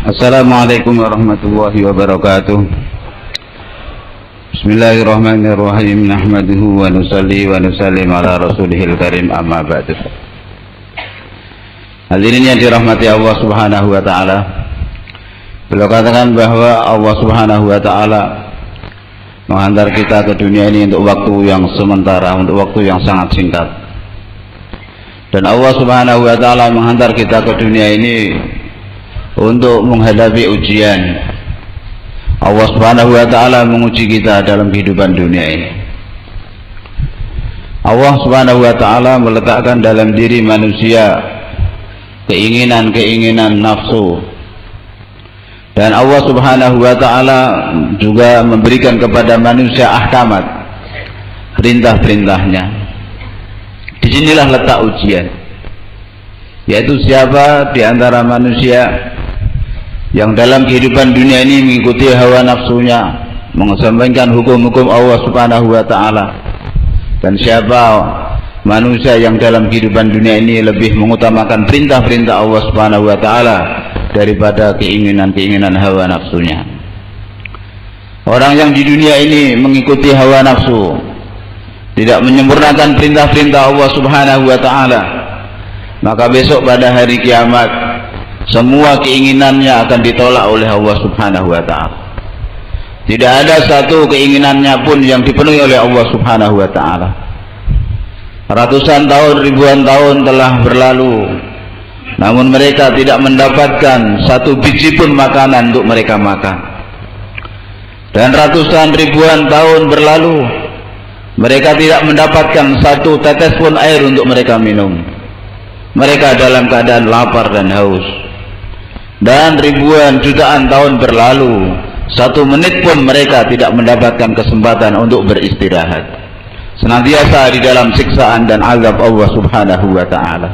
Assalamualaikum warahmatullahi wabarakatuh. Bismillahirrahmanirrahim. Nahmaduhu wa nusalli wa nusallim ala rasulihil karim, amma ba'du. Hadirin yang dirahmati Allah subhanahu wa ta'ala, beliau katakan bahwa Allah subhanahu wa ta'ala menghantar kita ke dunia ini untuk waktu yang sementara, untuk waktu yang sangat singkat. Dan Allah subhanahu wa ta'ala menghantar kita ke dunia ini untuk menghadapi ujian. Allah subhanahu wa ta'ala menguji kita dalam kehidupan dunia ini. Allah subhanahu wa ta'ala meletakkan dalam diri manusia keinginan-keinginan nafsu, dan Allah subhanahu wa ta'ala juga memberikan kepada manusia ahkamat, perintah-perintahnya. Disinilah letak ujian, yaitu siapa di antara manusia yang dalam kehidupan dunia ini mengikuti hawa nafsunya, mengesampingkan hukum-hukum Allah subhanahu wa ta'ala, dan siapa manusia yang dalam kehidupan dunia ini lebih mengutamakan perintah-perintah Allah subhanahu wa ta'ala daripada keinginan-keinginan hawa nafsunya. Orang yang di dunia ini mengikuti hawa nafsu, tidak menyempurnakan perintah-perintah Allah subhanahu wa ta'ala, maka besok pada hari kiamat semua keinginannya akan ditolak oleh Allah subhanahu wa ta'ala. Tidak ada satu keinginannya pun yang dipenuhi oleh Allah subhanahu wa ta'ala. Ratusan tahun, ribuan tahun telah berlalu, namun mereka tidak mendapatkan satu biji pun makanan untuk mereka makan. Dan ratusan ribuan tahun berlalu, mereka tidak mendapatkan satu tetes pun air untuk mereka minum. Mereka dalam keadaan lapar dan haus. Dan ribuan jutaan tahun berlalu, satu menit pun mereka tidak mendapatkan kesempatan untuk beristirahat, senantiasa di dalam siksaan dan azab Allah subhanahu wa ta'ala.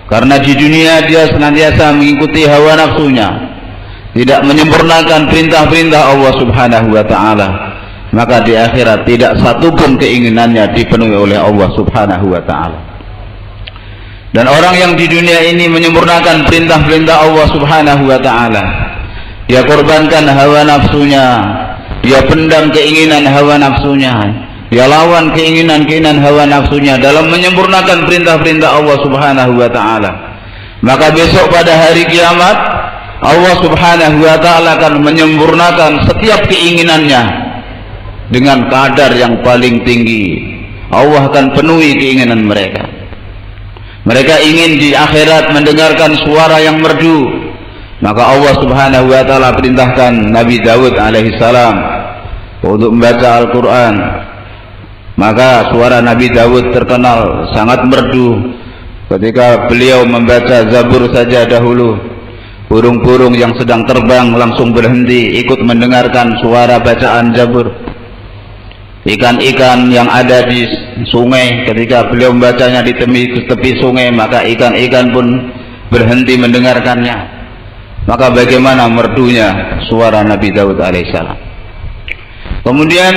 Karena di dunia dia senantiasa mengikuti hawa nafsunya, tidak menyempurnakan perintah-perintah Allah subhanahu wa ta'ala, maka di akhirat tidak satupun keinginannya dipenuhi oleh Allah subhanahu wa ta'ala. Dan orang yang di dunia ini menyempurnakan perintah-perintah Allah subhanahu wa ta'ala, dia korbankan hawa nafsunya, dia pendam keinginan hawa nafsunya, dia lawan keinginan-keinginan hawa nafsunya dalam menyempurnakan perintah-perintah Allah subhanahu wa ta'ala, maka besok pada hari kiamat Allah subhanahu wa ta'ala akan menyempurnakan setiap keinginannya dengan kadar yang paling tinggi. Allah akan penuhi keinginan mereka. Mereka ingin di akhirat mendengarkan suara yang merdu, maka Allah subhanahu wa ta'ala perintahkan Nabi Daud alaihissalam untuk membaca Al-Quran. Maka suara Nabi Daud terkenal sangat merdu. Ketika beliau membaca Zabur saja dahulu, burung-burung yang sedang terbang langsung berhenti ikut mendengarkan suara bacaan Zabur. Ikan-ikan yang ada di sungai, ketika beliau membacanya di tepi sungai, maka ikan-ikan pun berhenti mendengarkannya. Maka bagaimana merdunya suara Nabi Daud alaihissalam. Kemudian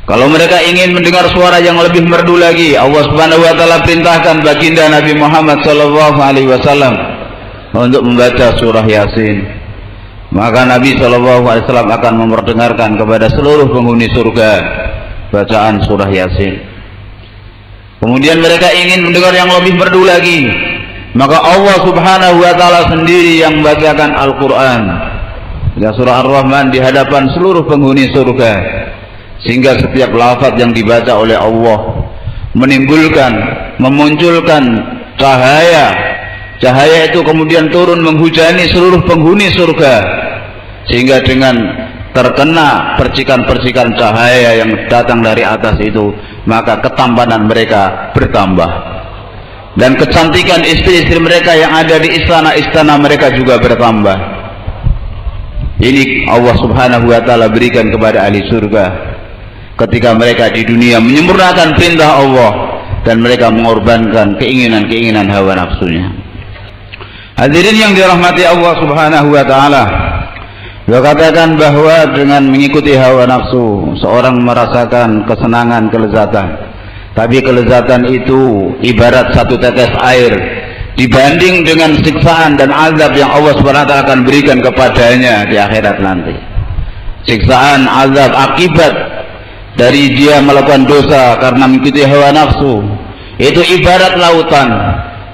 kalau mereka ingin mendengar suara yang lebih merdu lagi, Allah subhanahu wa ta'ala perintahkan baginda Nabi Muhammad sallallahu alaihi wasallam untuk membaca surah Yasin. Maka Nabi SAW akan memperdengarkan kepada seluruh penghuni surga bacaan surah Yasin. Kemudian mereka ingin mendengar yang lebih merdu lagi, maka Allah subhanahu wa ta'ala sendiri yang membacakan Al-Quran dan surah Ar-Rahman di hadapan seluruh penghuni surga, sehingga setiap lafaz yang dibaca oleh Allah memunculkan cahaya. Cahaya itu kemudian turun menghujani seluruh penghuni surga, sehingga dengan terkena percikan-percikan cahaya yang datang dari atas itu, maka ketampanan mereka bertambah, dan kecantikan istri-istri mereka yang ada di istana-istana mereka juga bertambah. Ini Allah subhanahu wa ta'ala berikan kepada ahli surga ketika mereka di dunia menyempurnakan perintah Allah dan mereka mengorbankan keinginan-keinginan hawa nafsunya. Hadirin yang dirahmati Allah subhanahu wa ta'ala, beliau katakan bahwa dengan mengikuti hawa nafsu seorang merasakan kesenangan, kelezatan, tapi kelezatan itu ibarat satu tetes air dibanding dengan siksaan dan azab yang Allah SWT akan berikan kepadanya di akhirat nanti. Siksaan, azab akibat dari dia melakukan dosa karena mengikuti hawa nafsu itu ibarat lautan.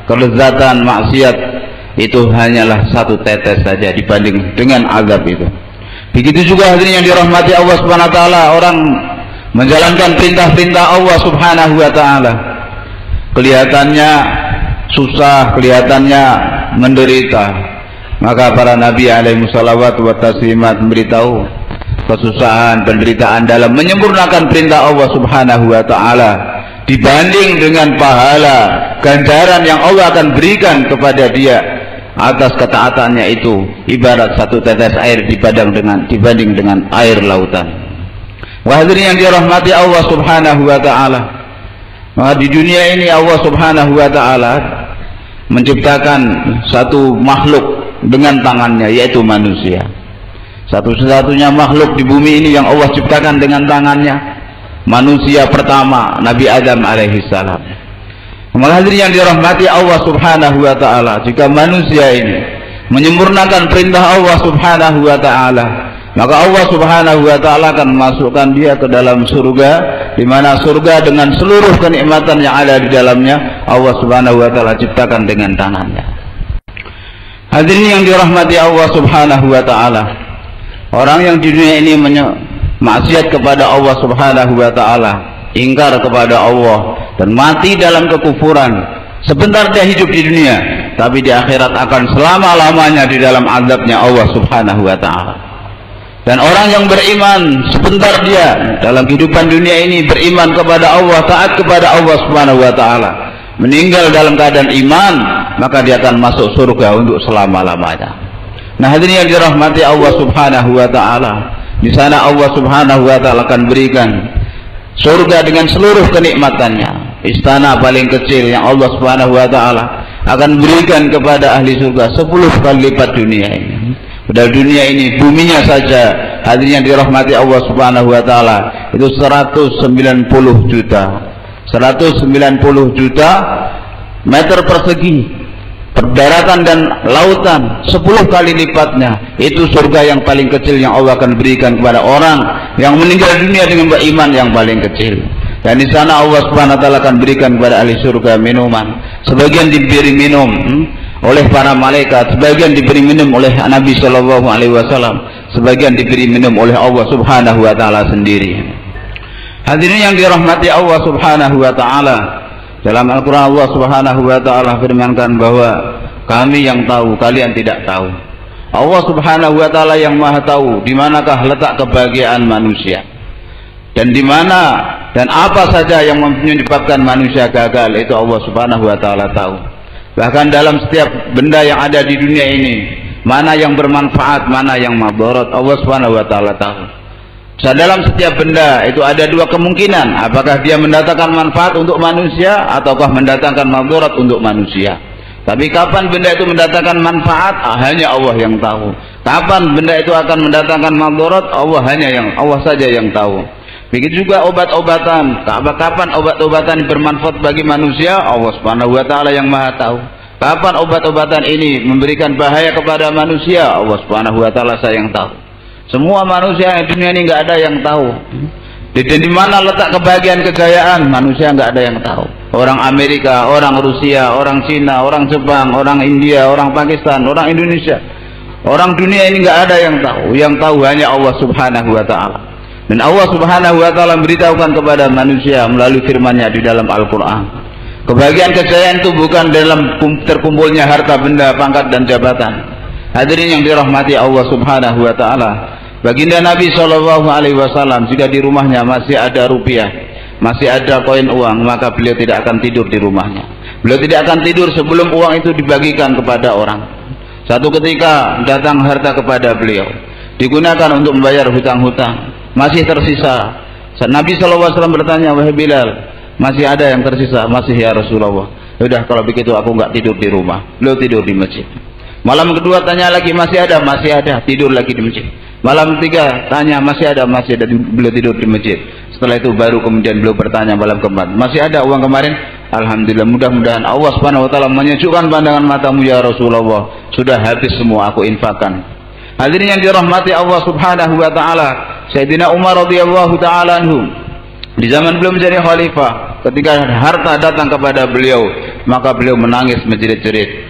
Kelezatan maksiat itu hanyalah satu tetes saja dibanding dengan azab itu. Begitu juga hadirin yang dirahmati Allah Subhanahu wa taala, orang menjalankan perintah-perintah Allah Subhanahu wa taala kelihatannya susah, kelihatannya menderita, maka para nabi alaihi wassalawat wa taslimat memberitahu kesusahan, penderitaan dalam menyempurnakan perintah Allah Subhanahu wa taala dibanding dengan pahala ganjaran yang Allah akan berikan kepada dia atas ketaatannya itu ibarat satu tetes air dibanding dengan air lautan. Hadirin yang dirahmati Allah Subhanahu wa taala, maka di dunia ini Allah Subhanahu wa taala menciptakan satu makhluk dengan tangannya, yaitu manusia. Satu-satunya makhluk di bumi ini yang Allah ciptakan dengan tangannya, manusia pertama Nabi Adam alaihi salam. Maka hadirin yang dirahmati Allah Subhanahu wa taala, jika manusia ini menyempurnakan perintah Allah Subhanahu wa taala, maka Allah Subhanahu wa taala akan memasukkan dia ke dalam surga, di mana surga dengan seluruh kenikmatan yang ada di dalamnya Allah Subhanahu wa taala ciptakan dengan tangannya. Hadirin yang dirahmati Allah Subhanahu wa taala, orang yang di dunia ini maksiat kepada Allah Subhanahu wa taala, ingkar kepada Allah dan mati dalam kekufuran, sebentar dia hidup di dunia, tapi di akhirat akan selama-lamanya di dalam azabnya Allah Subhanahu wa taala. Dan orang yang beriman, sebentar dia dalam kehidupan dunia ini beriman kepada Allah, taat kepada Allah Subhanahu wa taala, meninggal dalam keadaan iman, maka dia akan masuk surga untuk selama-lamanya. Nah, hadirin yang dirahmati Allah Subhanahu wa taala, di sana Allah Subhanahu wa taala akan berikan surga dengan seluruh kenikmatannya. Istana paling kecil yang Allah Subhanahu wa taala akan berikan kepada ahli surga 10 kali lipat dunia ini. Padahal dunia ini buminya saja, hadirin yang dirahmati Allah Subhanahu wa taala, itu 190 juta. 190 juta meter persegi, perdaratan dan lautan 10 kali lipatnya. Itu surga yang paling kecil yang Allah akan berikan kepada orang yang meninggal dunia dengan beriman yang paling kecil. Dan di sana Allah Subhanahu wa taala akan berikan kepada ahli surga minuman. Sebagian diberi minum oleh para malaikat, sebagian diberi minum oleh Nabi sallallahu alaihi wasallam, sebagian diberi minum oleh Allah Subhanahu wa taala sendiri. Hadirin yang dirahmati Allah Subhanahu wa taala, dalam Al-Qur'an Allah Subhanahu wa taala firmankan bahwa kami yang tahu, kalian tidak tahu. Allah Subhanahu wa taala yang Maha tahu di manakah letak kebahagiaan manusia. Dan di mana dan apa saja yang menyebabkan manusia gagal, itu Allah Subhanahu wa taala tahu. Bahkan dalam setiap benda yang ada di dunia ini, mana yang bermanfaat, mana yang madarat, Allah Subhanahu wa taala tahu. Dalam setiap benda itu ada dua kemungkinan, apakah dia mendatangkan manfaat untuk manusia ataukah mendatangkan madarat untuk manusia. Tapi kapan benda itu mendatangkan manfaat, hanya Allah yang tahu. Kapan benda itu akan mendatangkan madarat, Allah saja yang tahu. Begitu juga obat-obatan, kapan obat-obatan bermanfaat bagi manusia, Allah Subhanahu wa taala yang Maha tahu. Kapan obat-obatan ini memberikan bahaya kepada manusia, Allah Subhanahu wa taala saya yang tahu. Semua manusia di dunia ini nggak ada yang tahu. Di mana letak kebahagiaan kejayaan, manusia nggak ada yang tahu. Orang Amerika, orang Rusia, orang Cina, orang Jepang, orang India, orang Pakistan, orang Indonesia, orang dunia ini nggak ada yang tahu. Yang tahu hanya Allah Subhanahu wa taala. Dan Allah Subhanahu wa taala memberitahukan kepada manusia melalui firman-Nya di dalam Al-Qur'an. Kebahagiaan kejayaan itu bukan dalam terkumpulnya harta benda, pangkat dan jabatan. Hadirin yang dirahmati Allah Subhanahu wa taala, baginda Nabi sallallahu alaihi wasallam jika di rumahnya masih ada rupiah, masih ada koin uang, maka beliau tidak akan tidur di rumahnya. Beliau tidak akan tidur sebelum uang itu dibagikan kepada orang. Satu ketika datang harta kepada beliau, digunakan untuk membayar hutang-hutang. Masih tersisa. Nabi SAW bertanya, wahai Bilal, masih ada yang tersisa? Masih ya Rasulullah. Sudah kalau begitu aku nggak tidur di rumah. Beliau tidur di masjid. Malam kedua tanya lagi, masih ada? Masih ada. Tidur lagi di masjid. Malam ketiga tanya, masih ada? Masih ada. Beliau tidur di masjid. Setelah itu baru kemudian beliau bertanya malam keempat, masih ada uang kemarin? Alhamdulillah, mudah-mudahan Allah Subhanahu wa taala menyejukkan pandangan matamu ya Rasulullah. Sudah habis semua aku infakkan. Hadirin yang dirahmati Allah Subhanahu wa taala, Sayyidina Umar radhiyallahu taala anhu di zaman beliau menjadi khalifah, ketika harta datang kepada beliau, maka beliau menangis menjerit-jerit.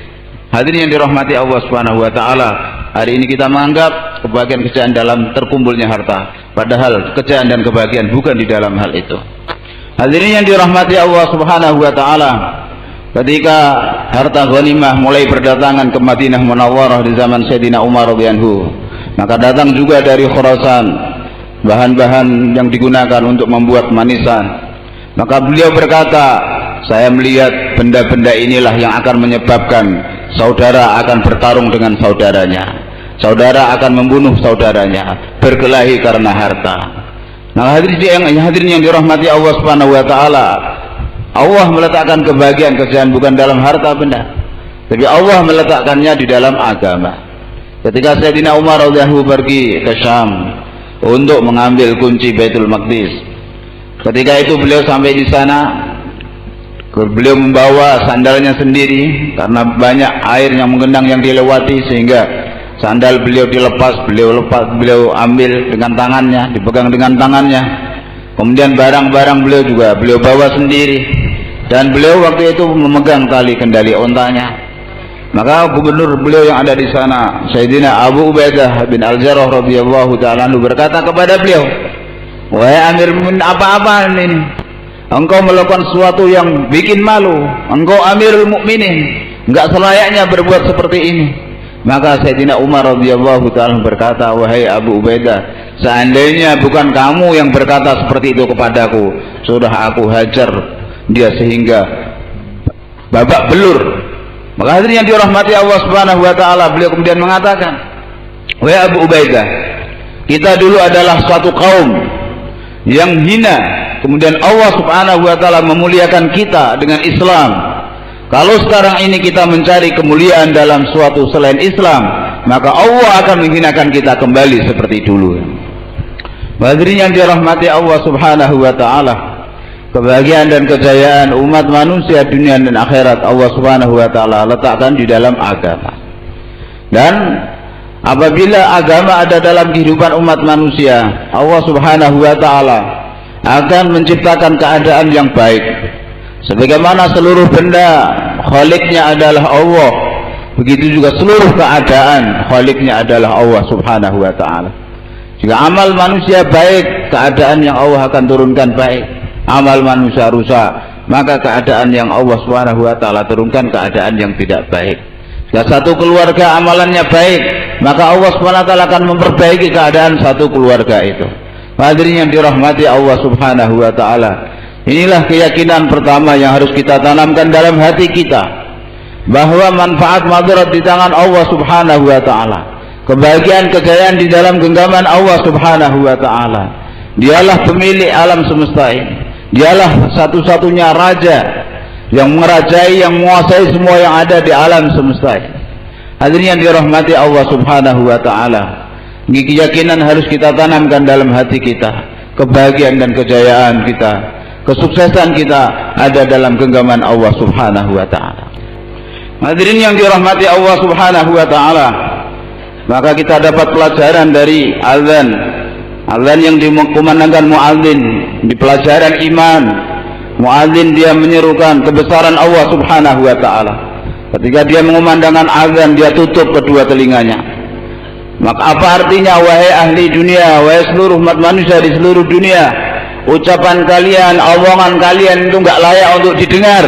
Hadirin yang dirahmati Allah Subhanahu wa taala, hari ini kita menganggap kebahagiaan dalam terkumpulnya harta, padahal kejayaan dan kebahagiaan bukan di dalam hal itu. Hadirin yang dirahmati Allah Subhanahu wa taala, ketika harta ghanimah mulai berdatangan ke Madinah Munawwarah di zaman Sayyidina Umar radhiyallahu anhu, maka datang juga dari Khurasan bahan-bahan yang digunakan untuk membuat manisan. Maka beliau berkata, saya melihat benda-benda inilah yang akan menyebabkan saudara akan bertarung dengan saudaranya, saudara akan membunuh saudaranya, berkelahi karena harta. Nah, hadirin yang dirahmati Allah Subhanahu wa taala, Allah meletakkan kebahagiaan kejayaan bukan dalam harta benda, tapi Allah meletakkannya di dalam agama. Ketika Sayyidina Umar radhiyallahu anhu pergi ke Syam untuk mengambil kunci Baitul Maqdis, ketika itu beliau sampai di sana, beliau membawa sandalnya sendiri karena banyak air yang menggenang yang dilewati, sehingga sandal beliau dilepas, beliau ambil dengan tangannya, dipegang dengan tangannya. Kemudian barang-barang beliau juga beliau bawa sendiri, dan beliau waktu itu memegang tali kendali ontanya. Maka gubernur beliau yang ada di sana, Sayyidina Abu Ubaidah bin Al-Jarrah radhiyallahu ta'ala anhu berkata kepada beliau, wahai Amir Mu'minin, apa-apa ini? Engkau melakukan sesuatu yang bikin malu. Engkau Amirul Mukminin, enggak selayaknya berbuat seperti ini. Maka Sayyidina Umar radhiyallahu ta'ala berkata, wahai Abu Ubaidah, seandainya bukan kamu yang berkata seperti itu kepadaku, sudah aku hajar dia sehingga babak belur. Maka hadirin yang dirahmati Allah Subhanahu wa taala, beliau kemudian mengatakan, wahai Abu Ubaidah, kita dulu adalah suatu kaum yang hina, kemudian Allah Subhanahu wa taala memuliakan kita dengan Islam. Kalau sekarang ini kita mencari kemuliaan dalam suatu selain Islam, maka Allah akan menghinakan kita kembali seperti dulu. Hadirin yang dirahmati Allah Subhanahu wa taala, kebahagiaan dan kejayaan umat manusia dunia dan akhirat Allah Subhanahu wa taala letakkan di dalam agama. Dan apabila agama ada dalam kehidupan umat manusia, Allah Subhanahu wa taala akan menciptakan keadaan yang baik. Sebagaimana seluruh benda khaliknya adalah Allah, begitu juga seluruh keadaan khaliknya adalah Allah Subhanahu wa taala. Jika amal manusia baik, keadaan yang Allah akan turunkan baik. Amal manusia rusak, maka keadaan yang Allah Subhanahu wa taala turunkan keadaan yang tidak baik. Jika satu keluarga amalannya baik, maka Allah Subhanahu wa taala akan memperbaiki keadaan satu keluarga itu. Hadirin yang dirahmati Allah Subhanahu wa taala, inilah keyakinan pertama yang harus kita tanamkan dalam hati kita, bahwa manfaat madarat di tangan Allah Subhanahu wa taala, kebahagiaan kejayaan di dalam genggaman Allah Subhanahu wa taala. Dialah pemilik alam semesta ini, dialah satu-satunya raja yang merajai, yang menguasai semua yang ada di alam semesta ini. Hadirin yang dirahmati Allah Subhanahu wa taala, ini keyakinan harus kita tanamkan dalam hati kita. Kebahagiaan dan kejayaan kita, kesuksesan kita ada dalam genggaman Allah Subhanahu wa taala. Hadirin yang dirahmati Allah Subhanahu wa taala, maka kita dapat pelajaran dari azan yang dikumandangkan muadzin di pelajaran iman. Muadzin dia menyerukan kebesaran Allah Subhanahu wa taala. Ketika dia mengumandangkan azan, dia tutup kedua telinganya. Maka apa artinya, wahai ahli dunia, wahai seluruh umat manusia di seluruh dunia, ucapan kalian, omongan kalian itu enggak layak untuk didengar.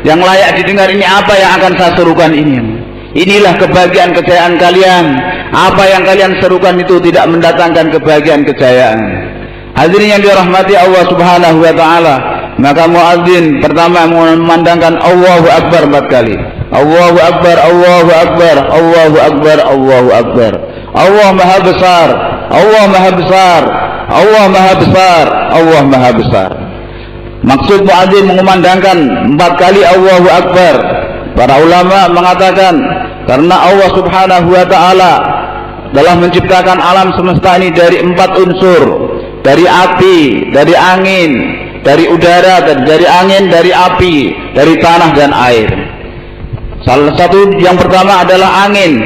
Yang layak didengar ini apa yang akan saya serukan ini. Inilah kebahagiaan kejayaan kalian. Apa yang kalian serukan itu tidak mendatangkan kebahagiaan kejayaan. Hadirin yang dirahmati Allah Subhanahu wa taala, maka muadzin pertama memandangkan Allahu Akbar 4 kali. Allahu Akbar, Allahu Akbar, Allahu Akbar, Allahu Akbar. Allah Maha Besar, Allah Maha Besar, Allah Maha Besar, Allah Maha Besar. Maksud muadzin mengumandangkan 4 kali Allahu Akbar, para ulama mengatakan karena Allah Subhanahu wa taala telah menciptakan alam semesta ini dari 4 unsur, dari api, dari angin, dari udara, dari angin, dari api, dari tanah dan air. Salah satu yang pertama adalah angin.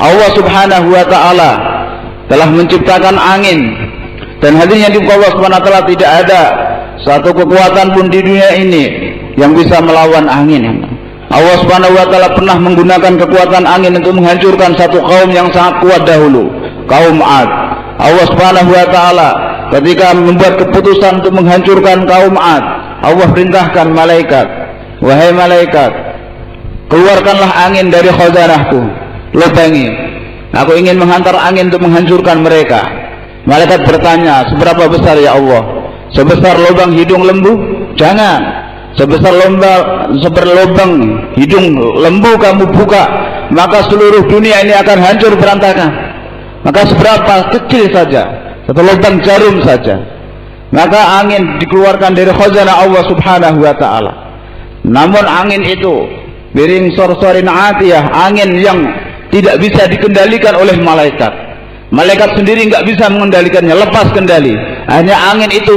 Allah Subhanahu wa taala telah menciptakan angin, dan hadirnya di Allah Subhanahu wa taala tidak ada satu kekuatan pun di dunia ini yang bisa melawan angin. Allah Subhanahu wa taala pernah menggunakan kekuatan angin untuk menghancurkan satu kaum yang sangat kuat dahulu, kaum Ad. Allah Subhanahu wa taala ketika membuat keputusan untuk menghancurkan kaum Ad, Allah perintahkan malaikat, wahai malaikat, keluarkanlah angin dari khazanahku, lubangi, aku ingin menghantar angin untuk menghancurkan mereka. Malaikat bertanya, seberapa besar ya Allah? Sebesar lubang hidung lembu? Jangan. Sebesar lubang hidung lembu kamu buka, maka seluruh dunia ini akan hancur berantakan. Maka seberapa kecil saja, satu lubang jarum saja, maka angin dikeluarkan dari khazanah Allah Subhanahu wa taala. Namun angin itu biring sorsorin atiyah, angin yang tidak bisa dikendalikan oleh malaikat. Malaikat sendiri nggak bisa mengendalikannya, lepas kendali. Hanya angin itu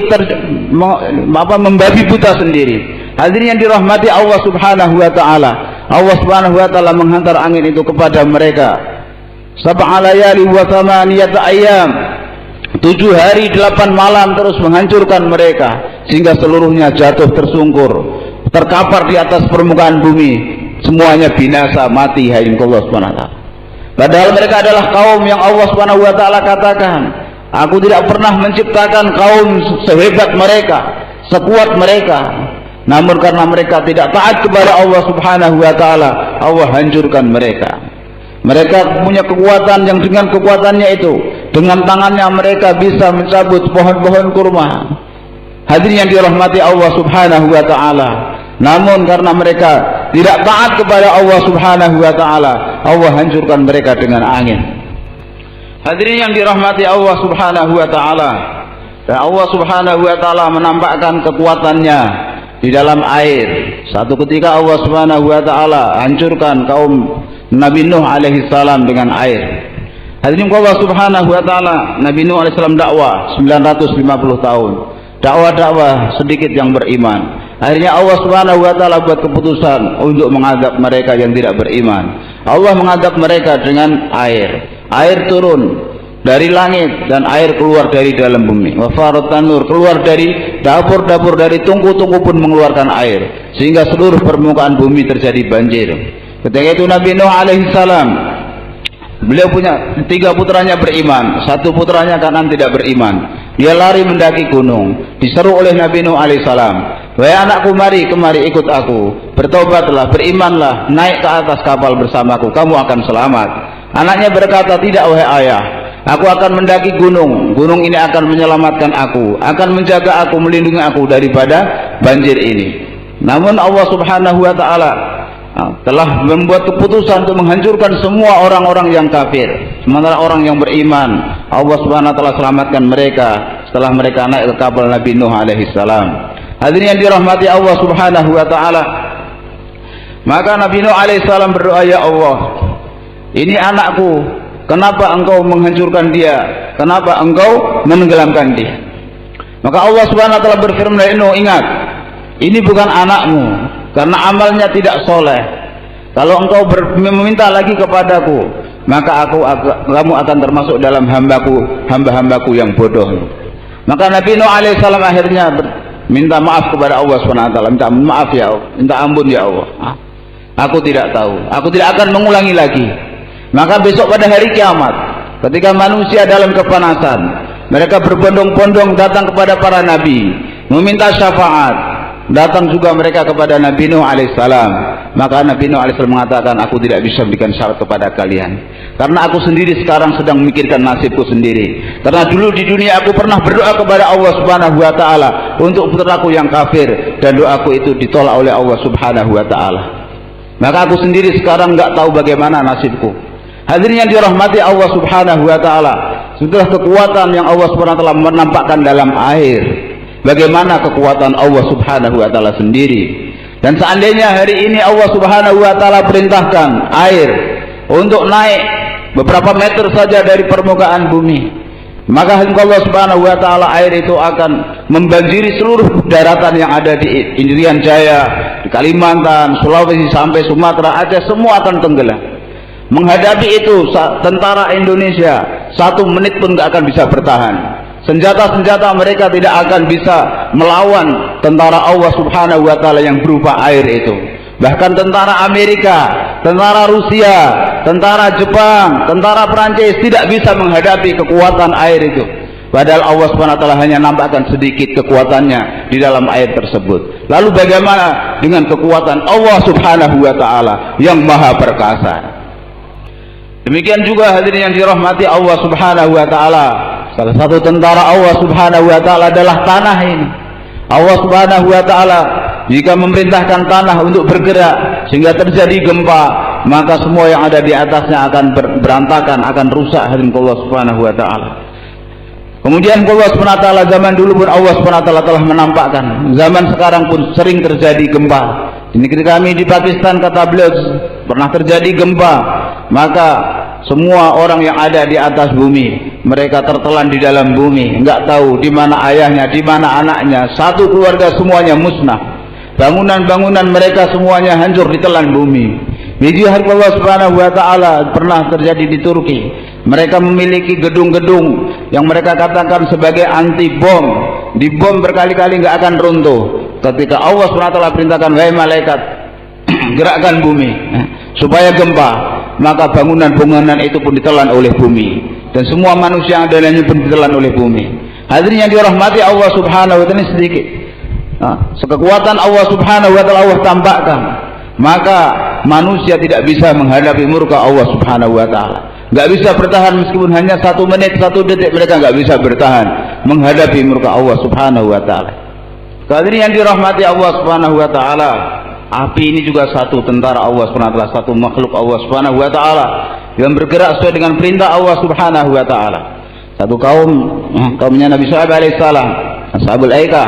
membabi buta sendiri. Hadirin yang dirahmati Allah Subhanahu wa taala, Allah Subhanahu wa taala menghantar angin itu kepada mereka. Sab'a layali wa thamaniyata ayyam, 7 hari 8 malam terus menghancurkan mereka sehingga seluruhnya jatuh tersungkur, terkapar di atas permukaan bumi, semuanya binasa, mati. Hai Allah Subhanahu wa taala. Padahal mereka adalah kaum yang Allah Subhanahu wa taala katakan, aku tidak pernah menciptakan kaum sehebat mereka, sekuat mereka. Namun karena mereka tidak taat kepada Allah Subhanahu wa taala, Allah hancurkan mereka. Mereka punya kekuatan yang dengan kekuatannya itu, dengan tangannya mereka bisa mencabut pohon-pohon kurma. Hadirin yang dirahmati Allah Subhanahu wa taala. Namun karena mereka tidak taat kepada Allah Subhanahu wa taala, Allah hancurkan mereka dengan angin. Hadirin yang dirahmati Allah Subhanahu wa taala, dan Allah Subhanahu wa taala menampakkan kekuatannya di dalam air. Satu ketika Allah Subhanahu wa taala hancurkan kaum Nabi Nuh alaihi salam dengan air. Hadirin Allah Subhanahu wa taala, Nabi Nuh alaihi salam dakwah 950 tahun. Dakwah sedikit yang beriman. Akhirnya Allah Subhanahu wa taala buat keputusan untuk mengadab mereka yang tidak beriman. Allah mengadab mereka dengan air. Air turun dari langit dan air keluar dari dalam bumi. Wa faratan nur, keluar dari dapur-dapur, dari tungku-tungku pun mengeluarkan air sehingga seluruh permukaan bumi terjadi banjir. Ketika itu Nabi Nuh alaihi salam, beliau punya 3 putranya beriman, 1 putranya kanan tidak beriman. Dia lari mendaki gunung, diseru oleh Nabi Nuh alaihi salam, wahai anakku, kemari ikut aku, bertobatlah, berimanlah, naik ke atas kapal bersamaku, kamu akan selamat. Anaknya berkata, tidak wahai ayah, aku akan mendaki gunung, gunung ini akan menyelamatkan aku, akan menjaga aku, melindungi aku daripada banjir ini. Namun Allah Subhanahu wa taala telah membuat keputusan untuk menghancurkan semua orang-orang yang kafir, sementara orang yang beriman Allah Subhanahu wa taala selamatkan mereka setelah mereka naik ke kapal Nabi Nuh alaihi salam. Hadirin yang dirahmati Allah Subhanahu wa taala, maka Nabi Nuh alaihi salam berdoa, ya Allah, ini anakku, kenapa engkau menghancurkan dia? Kenapa engkau menenggelamkan dia? Maka Allah Subhanahu wa taala berfirman, Nuh, ingat, ini bukan anakmu karena amalnya tidak soleh. Kalau engkau meminta lagi kepadaku, maka kamu akan termasuk dalam hamba-hambaku yang bodoh. Maka Nabi Nuh alaihissalam akhirnya minta maaf kepada Allah Subhanahu wa taala, minta maaf ya Allah, minta ampun ya Allah. Aku tidak tahu, aku tidak akan mengulangi lagi. Maka besok pada hari kiamat, ketika manusia dalam kepanasan, mereka berbondong-bondong datang kepada para nabi, meminta syafaat. Datang juga mereka kepada Nabi Nuh alaihissalam. Maka Nabi Nuh alaihissalam mengatakan, aku tidak bisa berikan syarat kepada kalian, karena aku sendiri sekarang sedang memikirkan nasibku sendiri. Karena dulu di dunia aku pernah berdoa kepada Allah Subhanahu wa taala untuk putraku yang kafir, dan doaku itu ditolak oleh Allah Subhanahu wa taala. Maka aku sendiri sekarang nggak tahu bagaimana nasibku. Hadirin yang dirahmati Allah Subhanahu wa taala, setelah kekuatan yang Allah Subhanahu wa taala menampakkan dalam air, bagaimana kekuatan Allah Subhanahu wa taala sendiri. Dan seandainya hari ini Allah Subhanahu wa taala perintahkan air untuk naik beberapa meter saja dari permukaan bumi, maka Allah Subhanahu wa taala air itu akan membanjiri seluruh daratan yang ada di Irian Jaya, di Kalimantan, Sulawesi sampai Sumatera, Aceh, semua akan tenggelam. Menghadapi itu tentara Indonesia 1 menit pun gak akan bisa bertahan. Senjata-senjata mereka tidak akan bisa melawan tentara Allah Subhanahu wa taala yang berupa air itu. Bahkan tentara Amerika, tentara Rusia, tentara Jepang, tentara Perancis tidak bisa menghadapi kekuatan air itu. Padahal Allah Subhanahu wa taala hanya nampakkan sedikit kekuatannya di dalam air tersebut. Lalu bagaimana dengan kekuatan Allah Subhanahu wa taala yang maha perkasa? Demikian juga hadirin yang dirahmati Allah Subhanahu wa taala, salah satu tentara Allah Subhanahu wa taala adalah tanah ini. Allah Subhanahu wa taala jika memerintahkan tanah untuk bergerak sehingga terjadi gempa, maka semua yang ada di atasnya akan berantakan, akan rusak hadirin Allah Subhanahu wa taala. Kemudian Allah Subhanahu wa taala zaman dulu pun Allah Subhanahu wa taala telah menampakkan, zaman sekarang pun sering terjadi gempa. Ini ketika kami di Pakistan, kata beliau, pernah terjadi gempa, maka semua orang yang ada di atas bumi mereka tertelan di dalam bumi, enggak tahu di mana ayahnya, di mana anaknya, satu keluarga semuanya musnah. Bangunan-bangunan mereka semuanya hancur ditelan bumi. Biji hari Allah Subhanahu wa taala pernah terjadi di Turki. Mereka memiliki gedung-gedung yang mereka katakan sebagai anti bom. Dibom berkali-kali enggak akan runtuh. Ketika Allah Subhanahu wa taala perintahkan, wahai malaikat, gerakkan bumi supaya gempa, maka bangunan-bangunan itu pun ditelan oleh bumi, dan semua manusia yang ada dalamnya pun ditelan oleh bumi. Hadirin yang dirahmati Allah Subhanahu wa taala, sedikit sekekuatan Allah Subhanahu wa taala Allah tampakkan, maka manusia tidak bisa menghadapi murka Allah Subhanahu wa taala. Enggak bisa bertahan meskipun hanya 1 menit, 1 detik, mereka enggak bisa bertahan menghadapi murka Allah Subhanahu wa taala. Hadirin yang dirahmati Allah Subhanahu wa taala, api ini juga satu tentara Allah Subhanahu wa taala, satu makhluk Allah Subhanahu wa taala yang bergerak sesuai dengan perintah Allah Subhanahu wa taala. Satu kaumnya Nabi Shu'aib alaihissalam, Ashabul Aikah,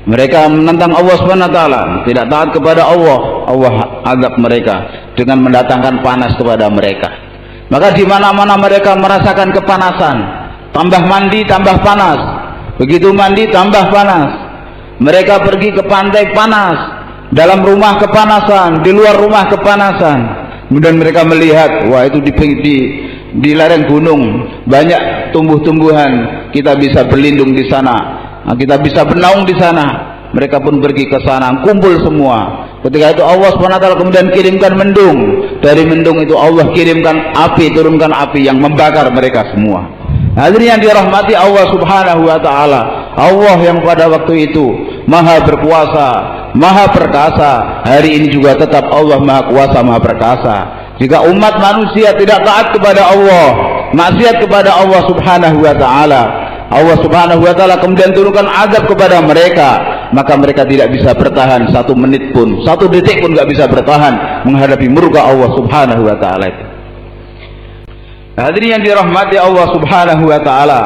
mereka menentang Allah Subhanahu wa taala, tidak taat kepada Allah. Allah azab mereka dengan mendatangkan panas kepada mereka. Maka di mana-mana mereka merasakan kepanasan, tambah mandi tambah panas, begitu mandi tambah panas. Mereka pergi ke pantai panas, dalam rumah kepanasan, di luar rumah kepanasan. Kemudian mereka melihat, wah itu di lereng gunung banyak tumbuh-tumbuhan, kita bisa berlindung di sana, kita bisa bernaung di sana. Mereka pun pergi ke sana, kumpul semua. Ketika itu Allah SWT kemudian kirimkan mendung. Dari mendung itu Allah kirimkan api, turunkan api yang membakar mereka semua. Hadirin yang dirahmati Allah Subhanahu wa taala, Allah yang pada waktu itu maha berkuasa, maha perkasa, hari ini juga tetap Allah maha kuasa, maha perkasa. Jika umat manusia tidak taat kepada Allah, maksiat kepada Allah Subhanahu wa taala, Allah Subhanahu wa taala kemudian turunkan azab kepada mereka, maka mereka tidak bisa bertahan 1 menit pun, 1 detik pun tidak bisa bertahan menghadapi murka Allah Subhanahu wa taala. Hadirin yang dirahmati Allah Subhanahu wa taala,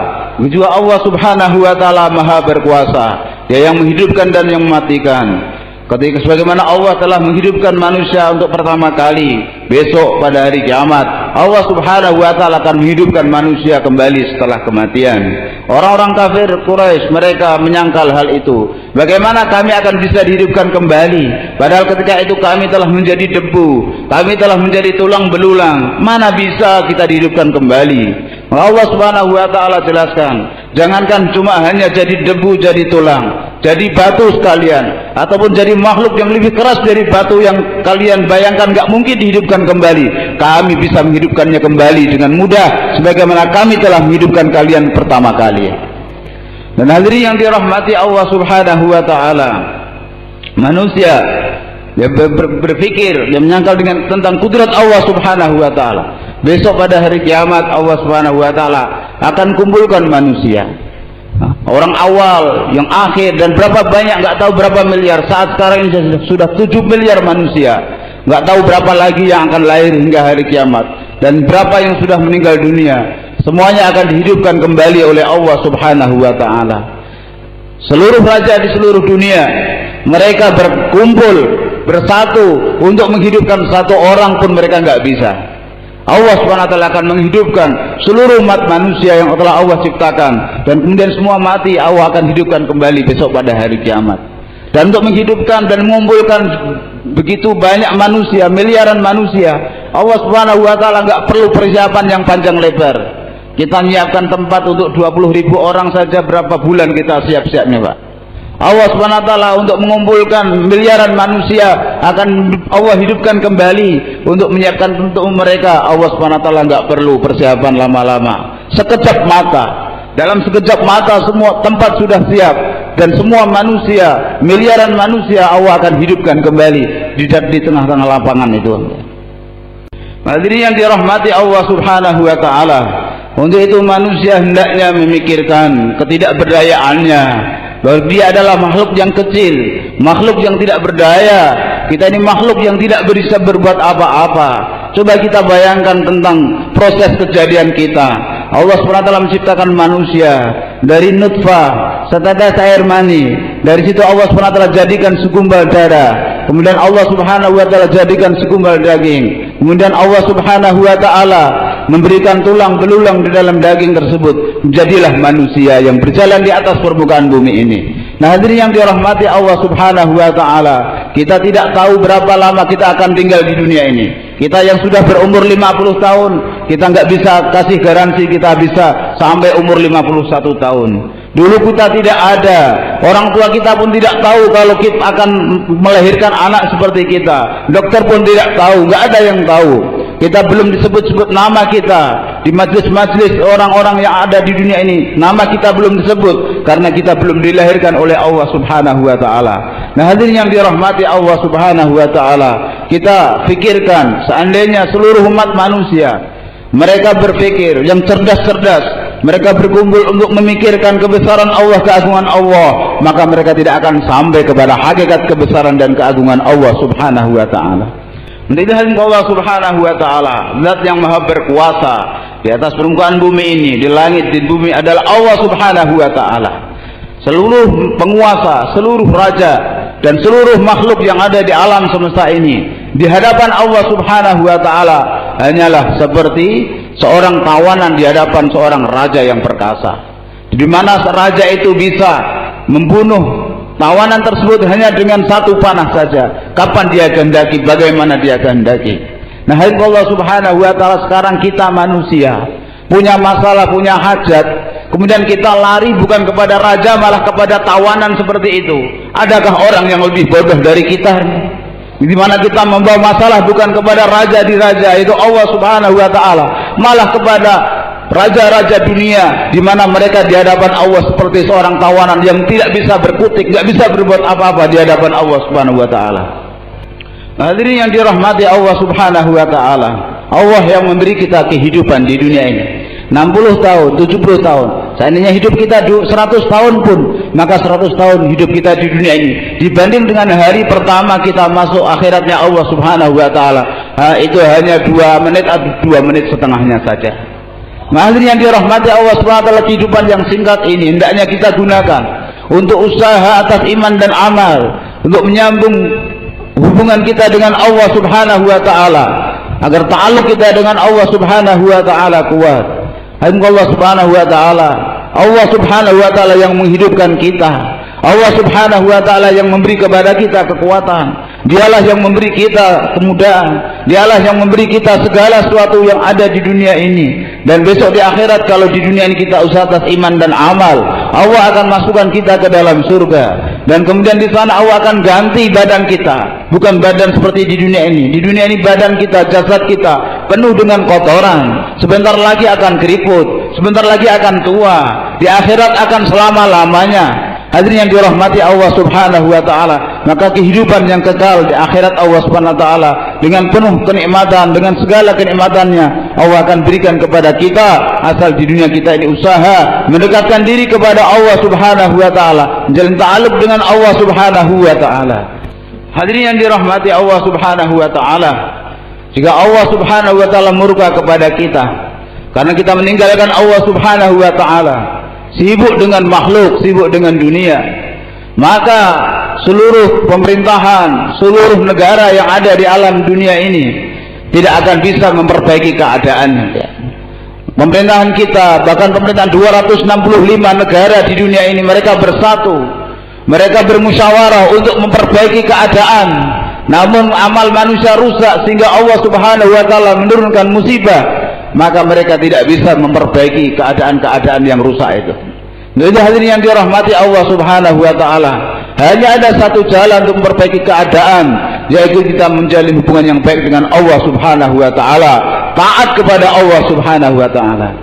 juga Allah Subhanahu wa taala maha berkuasa, dia yang menghidupkan dan yang mematikan. Ketika sebagaimana Allah telah menghidupkan manusia untuk pertama kali, besok pada hari kiamat Allah Subhanahu wa taala akan menghidupkan manusia kembali setelah kematian. Orang-orang kafir Quraisy mereka menyangkal hal itu. Bagaimana kami akan bisa dihidupkan kembali? Padahal ketika itu kami telah menjadi debu, kami telah menjadi tulang belulang. Mana bisa kita dihidupkan kembali? Allah Subhanahu wa taala jelaskan, jangankan cuma hanya jadi debu, jadi tulang, jadi batu sekalian, ataupun jadi makhluk yang lebih keras dari batu yang kalian bayangkan gak mungkin dihidupkan kembali, kami bisa menghidupkannya kembali dengan mudah sebagaimana kami telah menghidupkan kalian pertama kali. Dan hadirin yang dirahmati Allah Subhanahu wa taala, manusia yang berpikir, yang menyangkal dengan tentang kudrat Allah Subhanahu wa taala, besok pada hari kiamat Allah Subhanahu wa taala akan kumpulkan manusia, orang awal, yang akhir, dan berapa banyak, nggak tahu berapa miliar. Saat sekarang ini sudah 7 miliar manusia, nggak tahu berapa lagi yang akan lahir hingga hari kiamat, dan berapa yang sudah meninggal dunia. Semuanya akan dihidupkan kembali oleh Allah Subhanahu wa taala. Seluruh raja di seluruh dunia mereka berkumpul bersatu untuk menghidupkan 1 orang pun mereka nggak bisa. Allah SWT akan menghidupkan seluruh umat manusia yang telah Allah ciptakan, dan kemudian semua mati, Allah akan hidupkan kembali besok pada hari kiamat. Dan untuk menghidupkan dan mengumpulkan begitu banyak manusia, miliaran manusia, Allah SWT nggak perlu persiapan yang panjang lebar. Kita menyiapkan tempat untuk 20.000 orang saja berapa bulan kita siap-siapnya, Pak. Allah SWT untuk mengumpulkan miliaran manusia akan Allah hidupkan kembali untuk menyiapkan untuk mereka. Allah SWT nggak perlu persiapan lama-lama. Sekejap mata, dalam sekejap mata semua tempat sudah siap, dan semua manusia, miliaran manusia Allah akan hidupkan kembali di tengah-tengah lapangan itu. Hadirin yang dirahmati Allah Subhanahu wa taala, untuk itu manusia hendaknya memikirkan ketidakberdayaannya, bahwa dia adalah makhluk yang kecil, makhluk yang tidak berdaya. Kita ini makhluk yang tidak bisa berbuat apa-apa. Coba kita bayangkan tentang proses kejadian kita. Allah SWT menciptakan manusia dari nutfah, setetes air mani. Dari situ Allah SWT jadikan segumpal darah. Kemudian Allah Subhanahu wa taala jadikan segumpal daging. Kemudian Allah Subhanahu wa taala memberikan tulang belulang di dalam daging tersebut. Jadilah manusia yang berjalan di atas permukaan bumi ini. Nah, hadirin yang dirahmati Allah Subhanahu wa taala, kita tidak tahu berapa lama kita akan tinggal di dunia ini. Kita yang sudah berumur 50 tahun, kita nggak bisa kasih garansi kita bisa sampai umur 51 tahun. Dulu kita tidak ada, orang tua kita pun tidak tahu kalau kita akan melahirkan anak seperti kita. Dokter pun tidak tahu, nggak ada yang tahu. Kita belum disebut-sebut nama kita di majelis-majelis orang-orang yang ada di dunia ini. Nama kita belum disebut karena kita belum dilahirkan oleh Allah Subhanahu wa taala. Nah, hadirin yang dirahmati Allah Subhanahu wa taala, kita pikirkan seandainya seluruh umat manusia mereka berpikir yang cerdas-cerdas, mereka berkumpul untuk memikirkan kebesaran Allah, keagungan Allah, maka mereka tidak akan sampai kepada hakikat kebesaran dan keagungan Allah Subhanahu wa taala. Menjadikan Allah Subhanahu wa taala zat yang maha berkuasa di atas permukaan bumi ini, di langit, di bumi adalah Allah Subhanahu wa taala. Seluruh penguasa, seluruh raja dan seluruh makhluk yang ada di alam semesta ini di hadapan Allah Subhanahu wa taala hanyalah seperti seorang tawanan di hadapan seorang raja yang perkasa, di mana raja itu bisa membunuh tawanan tersebut hanya dengan satu panah saja, kapan dia kehendaki, bagaimana dia kehendaki. Nah, Allah Subhanahu wa taala, sekarang kita manusia punya masalah, punya hajat, kemudian kita lari bukan kepada raja malah kepada tawanan seperti itu. Adakah orang yang lebih bodoh dari kita? Di mana kita membawa masalah bukan kepada raja di raja, itu Allah Subhanahu wa taala, malah kepada raja-raja dunia, di mana mereka di hadapan Allah seperti seorang tawanan yang tidak bisa berkutik, tidak bisa berbuat apa-apa di hadapan Allah Subhanahu wa taala. Hadirin yang dirahmati Allah Subhanahu wa taala, Allah yang memberi kita kehidupan di dunia ini 60 tahun, 70 tahun. Seandainya hidup kita 100 tahun pun, maka 100 tahun hidup kita di dunia ini dibanding dengan hari pertama kita masuk akhiratnya Allah Subhanahu wa taala, itu hanya 2 menit atau 2 menit setengahnya saja. Hadirin yang dirahmati Allah Subhanahu wa taala, kehidupan yang singkat ini hendaknya kita gunakan untuk usaha atas iman dan amal, untuk menyambung hubungan kita dengan Allah Subhanahu wa taala, agar ta'alluq kita dengan Allah Subhanahu wa taala kuat. Allah Subhanahu wa taala, Allah Subhanahu wa taala yang menghidupkan kita, Allah Subhanahu wa taala yang memberi kepada kita kekuatan. Dialah yang memberi kita kemudahan, dialah yang memberi kita segala sesuatu yang ada di dunia ini. Dan besok di akhirat, kalau di dunia ini kita usaha atas iman dan amal, Allah akan masukkan kita ke dalam surga. Dan kemudian di sana Allah akan ganti badan kita, bukan badan seperti di dunia ini. Di dunia ini badan kita, jasad kita penuh dengan kotoran, sebentar lagi akan keriput, sebentar lagi akan tua. Di akhirat akan selama-lamanya. Hadirin yang dirahmati Allah Subhanahu wa taala, maka kehidupan yang kekal di akhirat Allah Subhanahu wa taala dengan penuh kenikmatan, dengan segala kenikmatannya Allah akan berikan kepada kita, asal di dunia kita ini usaha mendekatkan diri kepada Allah Subhanahu wa taala, menjalin ta'alluq dengan Allah Subhanahu wa taala. Hadirin yang dirahmati Allah Subhanahu wa taala, jika Allah Subhanahu wa taala murka kepada kita karena kita meninggalkan Allah Subhanahu wa taala, sibuk dengan makhluk, sibuk dengan dunia, maka seluruh pemerintahan, seluruh negara yang ada di alam dunia ini tidak akan bisa memperbaiki keadaan. Pemerintahan kita, bahkan pemerintahan 265 negara di dunia ini, mereka bersatu, mereka bermusyawarah untuk memperbaiki keadaan. Namun amal manusia rusak sehingga Allah Subhanahu wa taala menurunkan musibah, maka mereka tidak bisa memperbaiki keadaan-keadaan yang rusak itu. Jadi hadirin yang dirahmati Allah Subhanahu wa taala, hanya ada satu jalan untuk memperbaiki keadaan, yaitu kita menjalin hubungan yang baik dengan Allah Subhanahu wa taala, taat kepada Allah Subhanahu wa taala.